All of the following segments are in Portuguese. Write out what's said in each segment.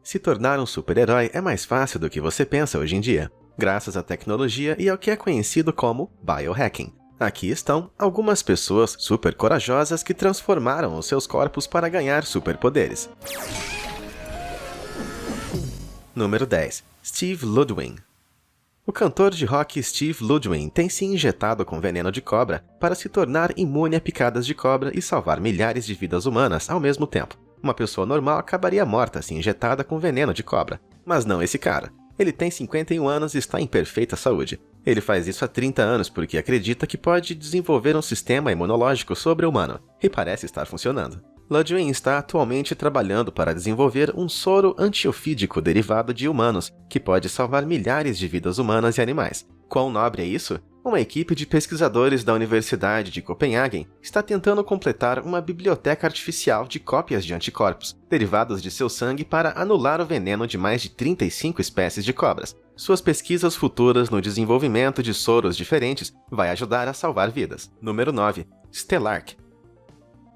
Se tornar um super-herói é mais fácil do que você pensa hoje em dia, graças à tecnologia e ao que é conhecido como biohacking. Aqui estão algumas pessoas super corajosas que transformaram os seus corpos para ganhar superpoderes. Número 10. Steve Ludwig. O cantor de rock Steve Ludwig tem se injetado com veneno de cobra para se tornar imune a picadas de cobra e salvar milhares de vidas humanas ao mesmo tempo. Uma pessoa normal acabaria morta se injetada com veneno de cobra. Mas não esse cara. Ele tem 51 anos e está em perfeita saúde. Ele faz isso há 30 anos porque acredita que pode desenvolver um sistema imunológico sobre-humano, e parece estar funcionando. Ludwig está atualmente trabalhando para desenvolver um soro antiofídico derivado de humanos, que pode salvar milhares de vidas humanas e animais. Quão nobre é isso? Uma equipe de pesquisadores da Universidade de Copenhagen está tentando completar uma biblioteca artificial de cópias de anticorpos, derivados de seu sangue para anular o veneno de mais de 35 espécies de cobras. Suas pesquisas futuras no desenvolvimento de soros diferentes vai ajudar a salvar vidas. Número 9. Stellark.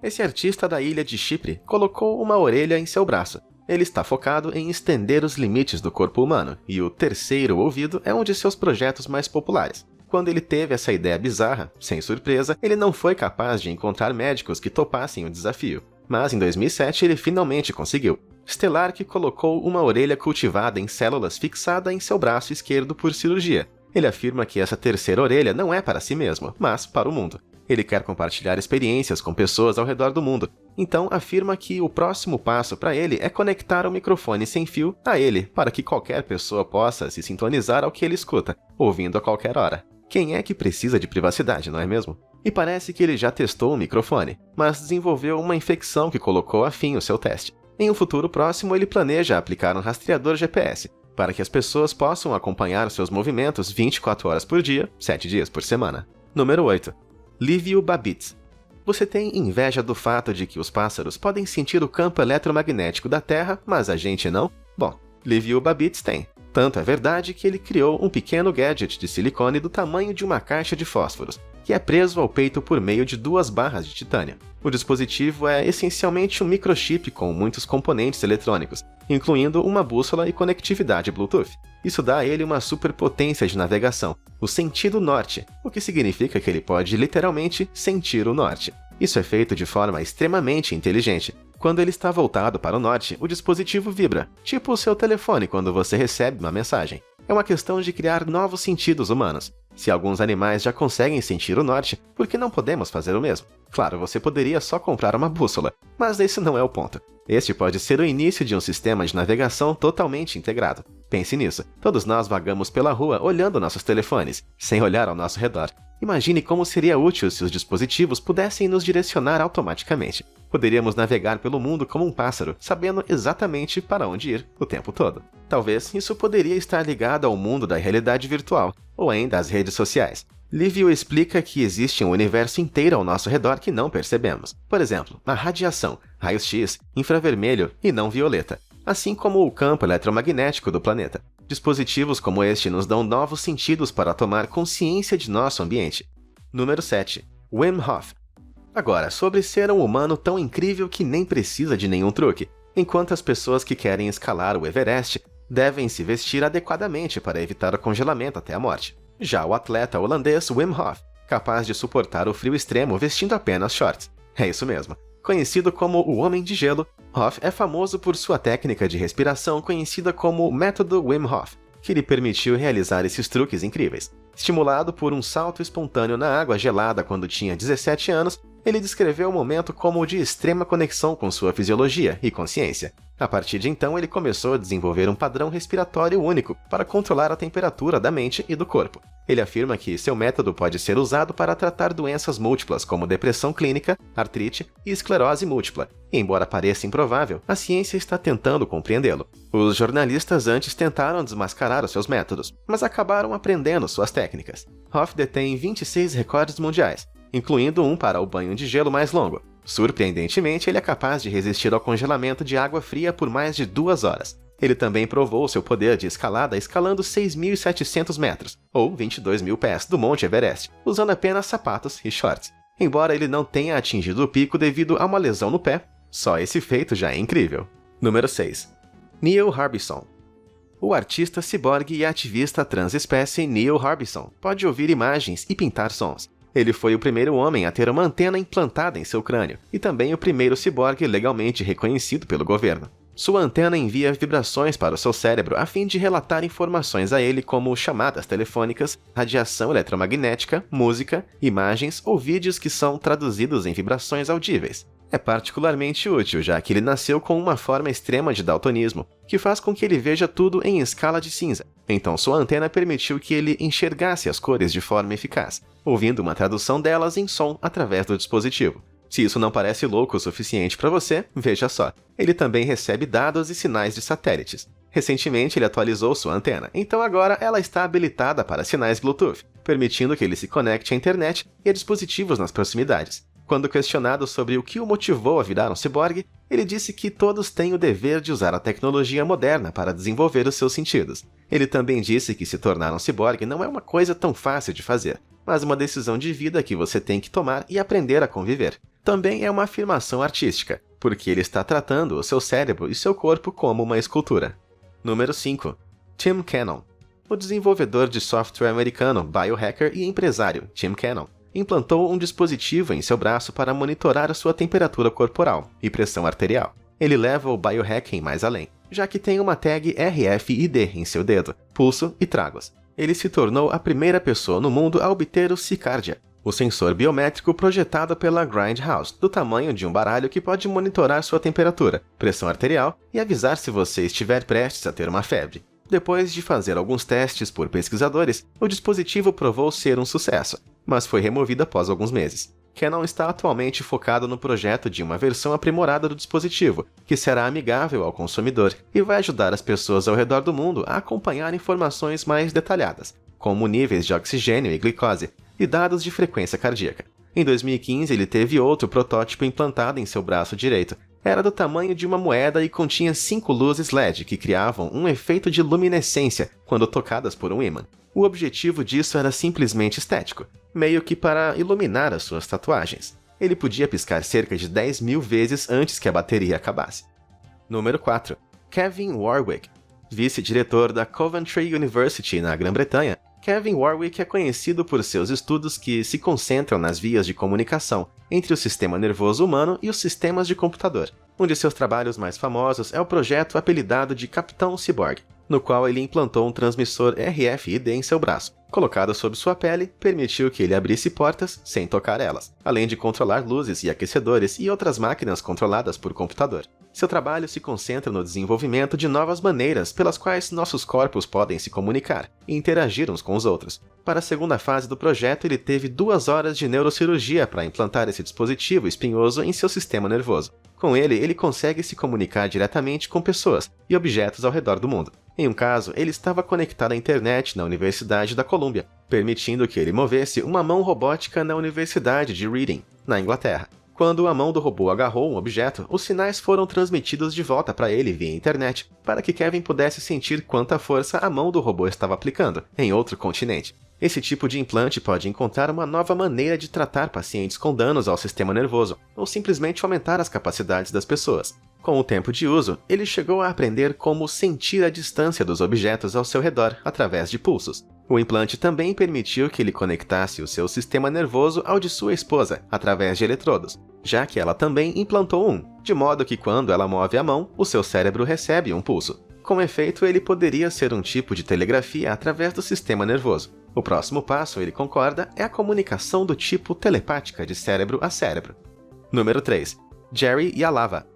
Esse artista da ilha de Chipre colocou uma orelha em seu braço. Ele está focado em estender os limites do corpo humano, e o terceiro ouvido é um de seus projetos mais populares. Quando ele teve essa ideia bizarra, sem surpresa, ele não foi capaz de encontrar médicos que topassem o desafio. Mas em 2007 ele finalmente conseguiu. Stellark colocou uma orelha cultivada em células fixada em seu braço esquerdo por cirurgia. Ele afirma que essa terceira orelha não é para si mesmo, mas para o mundo. Ele quer compartilhar experiências com pessoas ao redor do mundo, então afirma que o próximo passo para ele é conectar o microfone sem fio a ele, para que qualquer pessoa possa se sintonizar ao que ele escuta, ouvindo a qualquer hora. Quem é que precisa de privacidade, não é mesmo? E parece que ele já testou o microfone, mas desenvolveu uma infecção que colocou a fim o seu teste. Em um futuro próximo, ele planeja aplicar um rastreador GPS, para que as pessoas possam acompanhar seus movimentos 24 horas por dia, 7 dias por semana. Número 8. Livio Babitz. Você tem inveja do fato de que os pássaros podem sentir o campo eletromagnético da Terra, mas a gente não? Bom, Livio Babitz tem. Tanto é verdade que ele criou um pequeno gadget de silicone do tamanho de uma caixa de fósforos, que é preso ao peito por meio de 2 barras de titânio. O dispositivo é essencialmente um microchip com muitos componentes eletrônicos, incluindo uma bússola e conectividade Bluetooth. Isso dá a ele uma superpotência de navegação, o sentido norte, o que significa que ele pode literalmente sentir o norte. Isso é feito de forma extremamente inteligente. Quando ele está voltado para o norte, o dispositivo vibra, tipo o seu telefone quando você recebe uma mensagem. É uma questão de criar novos sentidos humanos. Se alguns animais já conseguem sentir o norte, por que não podemos fazer o mesmo? Claro, você poderia só comprar uma bússola, mas esse não é o ponto. Este pode ser o início de um sistema de navegação totalmente integrado. Pense nisso, todos nós vagamos pela rua olhando nossos telefones, sem olhar ao nosso redor. Imagine como seria útil se os dispositivos pudessem nos direcionar automaticamente. Poderíamos navegar pelo mundo como um pássaro, sabendo exatamente para onde ir o tempo todo. Talvez isso poderia estar ligado ao mundo da realidade virtual, ou ainda às redes sociais. Livio explica que existe um universo inteiro ao nosso redor que não percebemos. Por exemplo, a radiação, raios-x, infravermelho e não violeta, assim como o campo eletromagnético do planeta. Dispositivos como este nos dão novos sentidos para tomar consciência de nosso ambiente. Número 7. Wim Hof. Agora, sobre ser um humano tão incrível que nem precisa de nenhum truque, enquanto as pessoas que querem escalar o Everest devem se vestir adequadamente para evitar o congelamento até a morte. Já o atleta holandês Wim Hof, capaz de suportar o frio extremo vestindo apenas shorts. É isso mesmo. Conhecido como o Homem de Gelo, Hof é famoso por sua técnica de respiração conhecida como Método Wim Hof, que lhe permitiu realizar esses truques incríveis. Estimulado por um salto espontâneo na água gelada quando tinha 17 anos, ele descreveu o momento como o de extrema conexão com sua fisiologia e consciência. A partir de então, ele começou a desenvolver um padrão respiratório único para controlar a temperatura da mente e do corpo. Ele afirma que seu método pode ser usado para tratar doenças múltiplas como depressão clínica, artrite e esclerose múltipla. E, embora pareça improvável, a ciência está tentando compreendê-lo. Os jornalistas antes tentaram desmascarar os seus métodos, mas acabaram aprendendo suas técnicas. Hof detém 26 recordes mundiais, incluindo um para o banho de gelo mais longo. Surpreendentemente, ele é capaz de resistir ao congelamento de água fria por mais de 2 horas. Ele também provou seu poder de escalada escalando 6.700 metros, ou 22 mil pés, do Monte Everest, usando apenas sapatos e shorts. Embora ele não tenha atingido o pico devido a uma lesão no pé, só esse feito já é incrível. Número 6. Neil Harbisson. O artista ciborgue e ativista transespécie Neil Harbisson pode ouvir imagens e pintar sons. Ele foi o primeiro homem a ter uma antena implantada em seu crânio, e também o primeiro ciborgue legalmente reconhecido pelo governo. Sua antena envia vibrações para o seu cérebro a fim de relatar informações a ele como chamadas telefônicas, radiação eletromagnética, música, imagens ou vídeos que são traduzidos em vibrações audíveis. É particularmente útil, já que ele nasceu com uma forma extrema de daltonismo, que faz com que ele veja tudo em escala de cinza. Então sua antena permitiu que ele enxergasse as cores de forma eficaz, ouvindo uma tradução delas em som através do dispositivo. Se isso não parece louco o suficiente para você, veja só. Ele também recebe dados e sinais de satélites. Recentemente ele atualizou sua antena, então agora ela está habilitada para sinais Bluetooth, permitindo que ele se conecte à internet e a dispositivos nas proximidades. Quando questionado sobre o que o motivou a virar um ciborgue, ele disse que todos têm o dever de usar a tecnologia moderna para desenvolver os seus sentidos. Ele também disse que se tornar um ciborgue não é uma coisa tão fácil de fazer, mas uma decisão de vida que você tem que tomar e aprender a conviver. Também é uma afirmação artística, porque ele está tratando o seu cérebro e seu corpo como uma escultura. Número 5. Tim Cannon. O desenvolvedor de software americano, biohacker e empresário Tim Cannon implantou um dispositivo em seu braço para monitorar a sua temperatura corporal e pressão arterial. Ele leva o biohacking mais além, já que tem uma tag RFID em seu dedo, pulso e tragos. Ele se tornou a primeira pessoa no mundo a obter o Cycardia, o sensor biométrico projetado pela Grindhouse, do tamanho de um baralho que pode monitorar sua temperatura, pressão arterial e avisar se você estiver prestes a ter uma febre. Depois de fazer alguns testes por pesquisadores, o dispositivo provou ser um sucesso, mas foi removido após alguns meses. Cannon está atualmente focado no projeto de uma versão aprimorada do dispositivo, que será amigável ao consumidor e vai ajudar as pessoas ao redor do mundo a acompanhar informações mais detalhadas, como níveis de oxigênio e glicose, e dados de frequência cardíaca. Em 2015, ele teve outro protótipo implantado em seu braço direito. Era do tamanho de uma moeda e continha 5 luzes LED que criavam um efeito de luminescência quando tocadas por um ímã. O objetivo disso era simplesmente estético, meio que para iluminar as suas tatuagens. Ele podia piscar cerca de 10.000 vezes antes que a bateria acabasse. Número 4. Kevin Warwick. Vice-diretor da Coventry University na Grã-Bretanha, Kevin Warwick é conhecido por seus estudos que se concentram nas vias de comunicação entre o sistema nervoso humano e os sistemas de computador. Um de seus trabalhos mais famosos é o projeto apelidado de Capitão Cyborg, no qual ele implantou um transmissor RFID em seu braço. Colocado sob sua pele, permitiu que ele abrisse portas sem tocar elas, além de controlar luzes e aquecedores e outras máquinas controladas por computador. Seu trabalho se concentra no desenvolvimento de novas maneiras pelas quais nossos corpos podem se comunicar e interagir uns com os outros. Para a segunda fase do projeto, ele teve 2 horas de neurocirurgia para implantar esse dispositivo espinhoso em seu sistema nervoso. Com ele consegue se comunicar diretamente com pessoas e objetos ao redor do mundo. Em um caso, ele estava conectado à internet na Universidade da Colômbia, permitindo que ele movesse uma mão robótica na Universidade de Reading, na Inglaterra. Quando a mão do robô agarrou um objeto, os sinais foram transmitidos de volta para ele via internet, para que Kevin pudesse sentir quanta força a mão do robô estava aplicando em outro continente. Esse tipo de implante pode encontrar uma nova maneira de tratar pacientes com danos ao sistema nervoso, ou simplesmente aumentar as capacidades das pessoas. Com o tempo de uso, ele chegou a aprender como sentir a distância dos objetos ao seu redor através de pulsos. O implante também permitiu que ele conectasse o seu sistema nervoso ao de sua esposa através de eletrodos, já que ela também implantou um, de modo que quando ela move a mão, o seu cérebro recebe um pulso. Com efeito, ele poderia ser um tipo de telegrafia através do sistema nervoso. O próximo passo, ele concorda, é a comunicação do tipo telepática de cérebro a cérebro. Número 3. Jerry Yalava.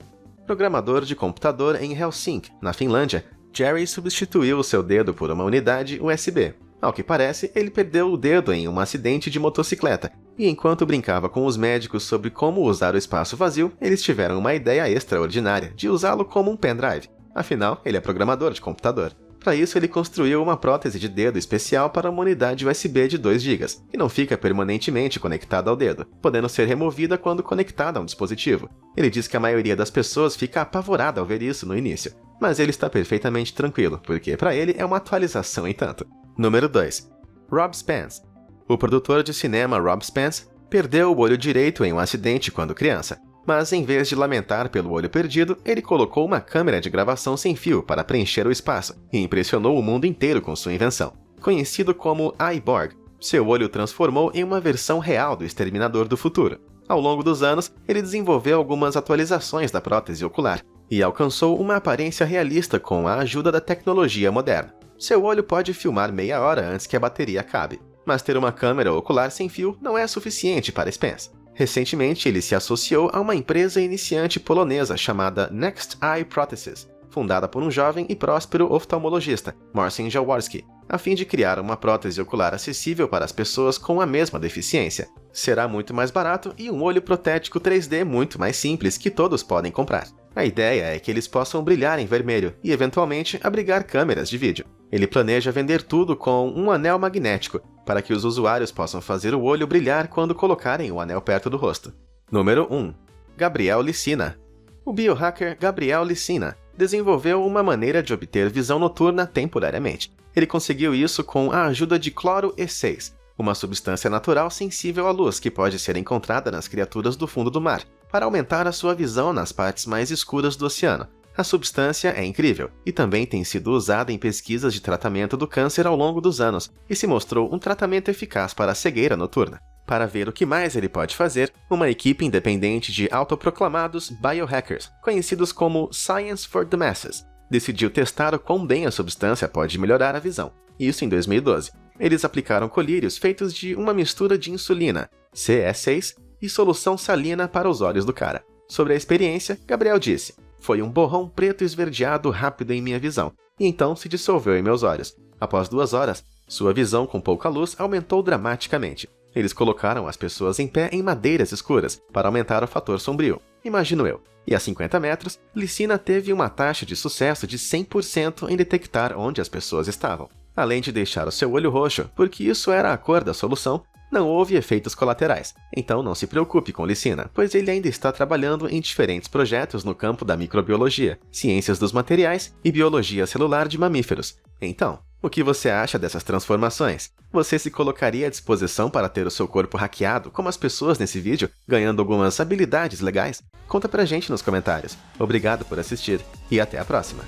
Programador de computador em Helsinki, na Finlândia, Jerry substituiu o seu dedo por uma unidade USB. Ao que parece, ele perdeu o dedo em um acidente de motocicleta, e enquanto brincava com os médicos sobre como usar o espaço vazio, eles tiveram uma ideia extraordinária de usá-lo como um pendrive. Afinal, ele é programador de computador. Para isso, ele construiu uma prótese de dedo especial para uma unidade USB de 2 GB, que não fica permanentemente conectada ao dedo, podendo ser removida quando conectada a um dispositivo. Ele diz que a maioria das pessoas fica apavorada ao ver isso no início, mas ele está perfeitamente tranquilo, porque para ele é uma atualização em tanto. Número 2. Rob Spence. O produtor de cinema Rob Spence perdeu o olho direito em um acidente quando criança. Mas em vez de lamentar pelo olho perdido, ele colocou uma câmera de gravação sem fio para preencher o espaço e impressionou o mundo inteiro com sua invenção. Conhecido como iBorg, seu olho transformou em uma versão real do Exterminador do Futuro. Ao longo dos anos, ele desenvolveu algumas atualizações da prótese ocular e alcançou uma aparência realista com a ajuda da tecnologia moderna. Seu olho pode filmar meia hora antes que a bateria acabe, mas ter uma câmera ocular sem fio não é suficiente para Spence. Recentemente, ele se associou a uma empresa iniciante polonesa chamada Next Eye Prosthesis, fundada por um jovem e próspero oftalmologista, Marcin Jaworski, a fim de criar uma prótese ocular acessível para as pessoas com a mesma deficiência. Será muito mais barato e um olho protético 3D muito mais simples que todos podem comprar. A ideia é que eles possam brilhar em vermelho e, eventualmente, abrigar câmeras de vídeo. Ele planeja vender tudo com um anel magnético, para que os usuários possam fazer o olho brilhar quando colocarem o anel perto do rosto. Número 1. Gabriel Licina. O biohacker Gabriel Licina desenvolveu uma maneira de obter visão noturna temporariamente. Ele conseguiu isso com a ajuda de cloro E6, uma substância natural sensível à luz que pode ser encontrada nas criaturas do fundo do mar, para aumentar a sua visão nas partes mais escuras do oceano. A substância é incrível e também tem sido usada em pesquisas de tratamento do câncer ao longo dos anos e se mostrou um tratamento eficaz para a cegueira noturna. Para ver o que mais ele pode fazer, uma equipe independente de autoproclamados biohackers, conhecidos como Science for the Masses, decidiu testar o quão bem a substância pode melhorar a visão. Isso em 2012. Eles aplicaram colírios feitos de uma mistura de insulina, CE6, e solução salina para os olhos do cara. Sobre a experiência, Gabriel disse: "Foi um borrão preto esverdeado rápido em minha visão, e então se dissolveu em meus olhos. Após 2 horas, sua visão com pouca luz aumentou dramaticamente. Eles colocaram as pessoas em pé em madeiras escuras para aumentar o fator sombrio, imagino eu. E a 50 metros, Licina teve uma taxa de sucesso de 100% em detectar onde as pessoas estavam. Além de deixar o seu olho roxo, porque isso era a cor da solução, não houve efeitos colaterais. Então não se preocupe com Licina, pois ele ainda está trabalhando em diferentes projetos no campo da microbiologia, ciências dos materiais e biologia celular de mamíferos. Então, o que você acha dessas transformações? Você se colocaria à disposição para ter o seu corpo hackeado, como as pessoas nesse vídeo, ganhando algumas habilidades legais? Conta pra gente nos comentários. Obrigado por assistir e até a próxima!